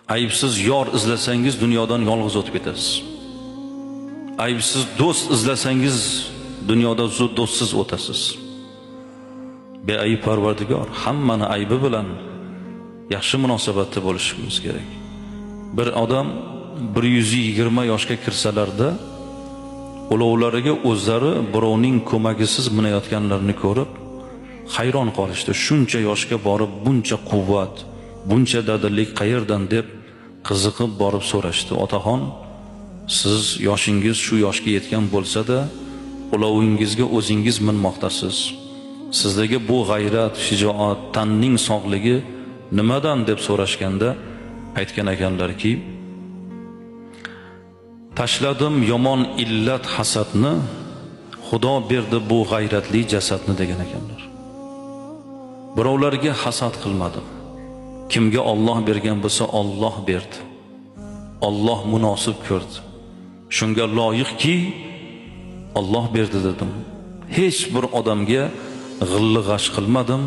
Aybsiz yor izlasangiz dunyodan yolg'iz o'tib ketasiz. Aybsiz do'st izlasangiz dunyoda do'stsiz o'tasiz. Beayb Parvardigor hammani aybi bilan yaxshi munosabatda bo'lishimiz kerak. Bir odam 120 yoshga kirsalarda ulovlariga o'zlari birovning ko'magisiz minayotganlarini ko'rib hayron qolishdi. Shuncha yoshga borib buncha quvvat, buncha dadillik qayerdan deb qiziqib borib so'rashdi. Otaxon, siz yoshingiz shu yoshga yetgan bo'lsa-da, ulovingizga o'zingiz minmoqdasiz. Sizdagi bu g'ayrat, shijoat, tanning sog'ligi nimadan deb so'rashganda aytgan ekanlarki, tashladim yomon illat hasadni, Xudo berdi bu g'ayratli jasadni degan ekanlar. Birovlarga hasad qilmadim. Kimga Alloh bergan bo'lsa Alloh berdi. Alloh munosib ko'rdi. Shunga loyiqki Alloh berdi dedim. Hech bir odamga g'illi g'ash qilmadim.